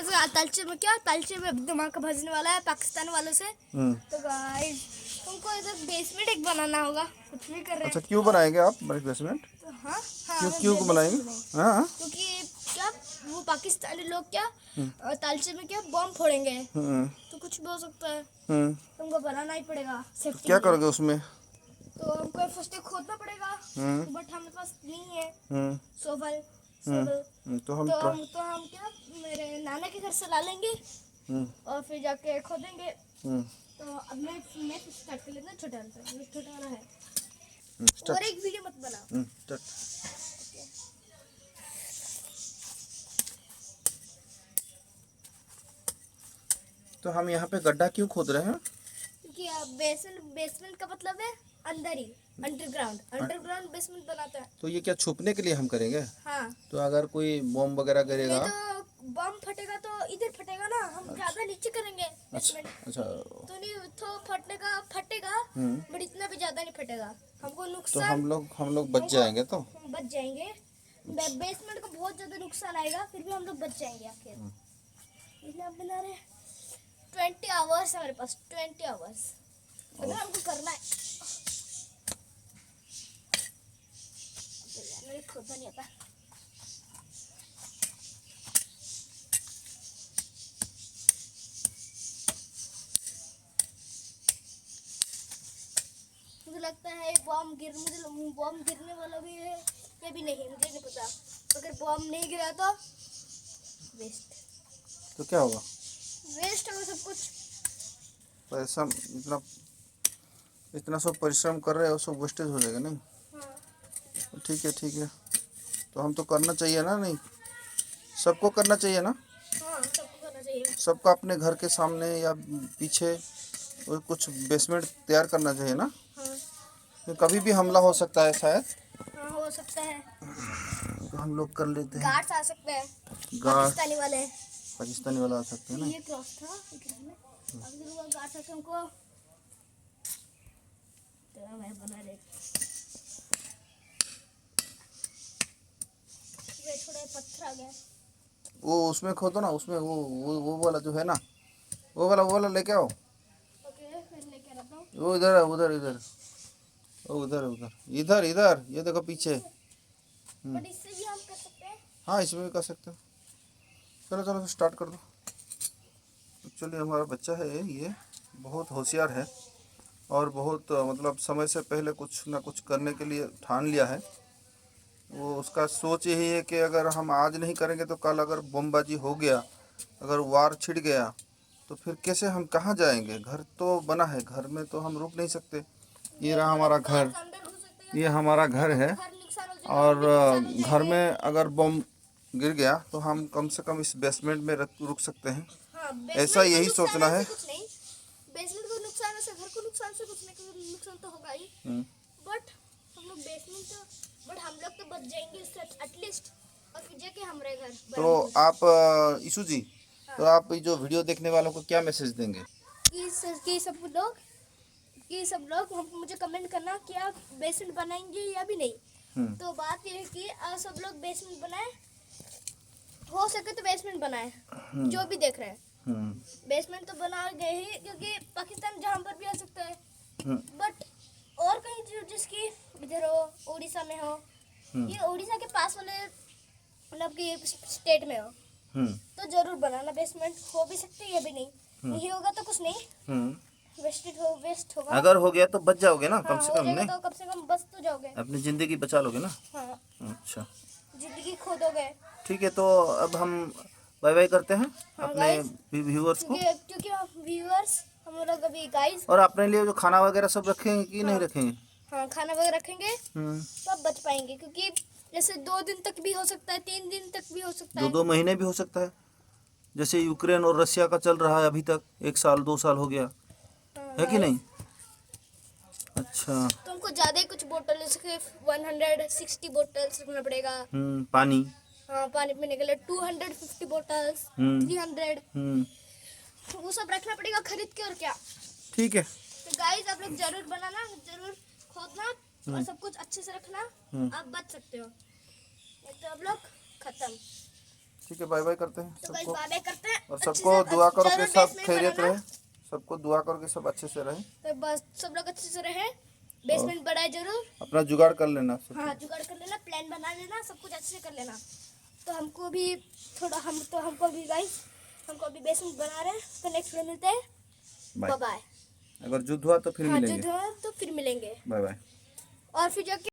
तलचे में क्या, तलचे में दिमाग भजने वाला है पाकिस्तान वालों से। तो गाइस तुमको इधर बेसमेंट एक बनाना होगा, कुछ भी कर रहे हैं। अच्छा, क्यों बनाएंगे आप बेसमेंट? तो हाँ क्यों बनाएंगे? हाँ, क्योंकि क्या वो पाकिस्तानी लोग क्या तालचे में क्या बम फोड़ेंगे, तो कुछ भी हो सकता है। तुमको बनाना ही पड़ेगा तो क्या करोगे उसमें? तो हमको फर्स्ट खोदना पड़ेगा, बट हमारे पास नहीं है सोबल। तो हम क्या मेरे नाना के घर से ला लेंगे और फिर जाके खोदेंगे। तो अब मैं स्टार्ट कर लेना, छोटा वाला है। और एक वीडियो मत बनाओ। तो हम यहाँ पे गड्ढा क्यों खोद रहे हैं? क्योंकि बेसमेंट का मतलब है अंदर ही, अंडरग्राउंड बेसमेंट बनाता है। तो ये क्या छुपने के लिए हम करेंगे? हाँ। तो अगर कोई बम वगैरह गिरेगा तो बम फटेगा तो इधर फटेगा ना, हम ज्यादा नीचे करेंगे बेसमेंट। अच्छा तो नहीं तो फटेगा बट इतना भी ज्यादा नहीं फटेगा, हमको नुकसान। तो हम लोग बच जाएंगे। तो हम बच जाएंगे। बेसमेंट को बहुत ज्यादा नुकसान आएगा, फिर भी हम लोग बच जाएंगे आखिर। इसलिए हम बना रहे 20 आवर्स हमारे पास, 20 आवर्स अगर हमको करना है। मेरे खोदना नहीं आता। मुझे लगता है बम गिरने वाला भी है या भी नहीं, मुझे नहीं पता। अगर बम नहीं गिरा तो वेस्ट। तो क्या होगा? वेस्ट होगा सब कुछ। पैसा इतना सब परिश्रम कर रहे हो, सब वेस्टेज हो जाएगा नहीं? हाँ। ठीक है। तो हम तो करना चाहिए ना? नहीं, सबको करना चाहिए ना? हाँ, सबको करना चाहिए। सबको अपने घर के सामने या पीछे कुछ बेसमेंट तैयार करना चाहिए ना? हाँ। तो कभी भी हमला हो सकता है शायद। हाँ, हो सकता है। तो हम लोग कर लेते हैं। गार्ड्स आ सकते हैं, पाकिस्तानी वाला आ सकते हैं ना? ये क्रॉस था, अगर वो गार्ड्स आके हमको तेरा मैं बना रहे। ये थोड़ा पत्थर आ गया। वो उसमें खोदो ना, उसमें वो वाला जो है ना, वो वाला लेके आओ। ओके, फिर लेके आता हूँ। वो इधर है, उधर इधर ये देखो पीछे। बट इससे भी हम कर सकते हैं। हाँ, इसमें भी कर सकते हो। चलो स्टार्ट कर दो। एक्चुअली हमारा बच्चा है ये बहुत होशियार है और बहुत मतलब समय से पहले कुछ ना कुछ करने के लिए ठान लिया है। वो उसका सोच यही है कि अगर हम आज नहीं करेंगे तो कल अगर बमबाजी हो गया, अगर वार छिड़ गया तो फिर कैसे हम कहाँ जाएंगे? घर तो बना है, घर में तो हम रुक नहीं सकते। ये रहा हमारा घर, ये हमारा घर है और घर में अगर बम गिर गया तो हम कम से कम इस बेसमेंट में रुक सकते हैं। हाँ, ऐसा यही सोचना है। बेसमेंट को नुकसान से, घर को नुकसान से कुछ नहीं, नुकसान तो होगा ही। बट हम लोग हम लोग तो बच जाएंगे इससे एटलीस्ट, और फिर जाके हमारे घर। तो आप ईशु जी, तो आप जो वीडियो देखने वालों को क्या मैसेज देंगे? कि सब लोग हमको मुझे कमेंट करना कि आप बेसमेंट बनाएंगे या भी नहीं। तो बात ये है कि सब लोग बेसमेंट बनाए, हो सके तो बेसमेंट बनाए। जो भी देख रहे हैं बेसमेंट तो बना गए ही, क्योंकि पाकिस्तान जहाँ पर भी आ सकता है। बट और कहीं जिसकी इधर हो, उड़ीसा में हो, ये उड़ीसा के पास वाले मतलब कि स्टेट में हो, तो जरूर बनाना बेसमेंट। हो भी सकती है या भी नहीं होगा तो कुछ नहीं, वेस्ट होगा। अगर हो गया तो बच जाओगे ना? कम से कम नहीं तो कम से कम बच तो जाओगे, अपनी जिंदगी बचा लोगे ना? हाँ। अच्छा, जिंदगी खो दोगे। ठीक है। तो अब हम बाय बाय करते हैं अपने व्यूअर्स को, क्योंकि व्यूअर्स हम लोग अभी गाइस, और अपने लिए जो खाना वगैरह सब रखेंगे कि नहीं रखेंगे? हाँ, खाना वगैरह रखेंगे तब बच पाएंगे, क्योंकि जैसे 2 दिन तक भी हो सकता है, 3 दिन तक भी हो सकता है, 2 महीने भी हो सकता है। जैसे यूक्रेन और रशिया का चल रहा है अभी तक, 1 साल 2 साल हो गया है कि नहीं? अच्छा, तुमको ज्यादा कुछ बोतल 160 बोतल्स रखना पड़ेगा। पानी, हाँ, पानी पीने के लिए 250 बोतल्स, 300 वो सब रखना पड़ेगा खरीद के, और क्या। ठीक है। तो गाइस आप लोग जरूर बनाना, जरूर खोदना और सब कुछ अच्छे से रखना, आप बच सकते हो। तो आप लोग खत्म। ठीक है, बाय बाय करते हैं तो गाइस सबको। बाय बाय करते हैं। और अच्छे सबको से दुआ करो कि जरूर सब बेसमेंट खैरियत बनाना। रहे, सबको दुआ करो कि सब अच्छे से रहे। तो बस सब लोग अच्छे से रहे, बेसमेंट बनाए जरूर। अपना जुगाड़ कर लेना सब। हाँ, जुगाड़ कर लेना, प्लान बना लेना, सब कुछ अच्छे से कर लेना। तो हमको भी थोड़ा हमको भी गाइस, हमको भी बेसमेंट बना रहे हैं। तो नेक्स्ट में मिलते हैं, बाय बाय। अगर युद्ध हुआ तो फिर हाँ, मिलेंगे। जो तो फिर मिलेंगे। Bye bye. और फिर जाके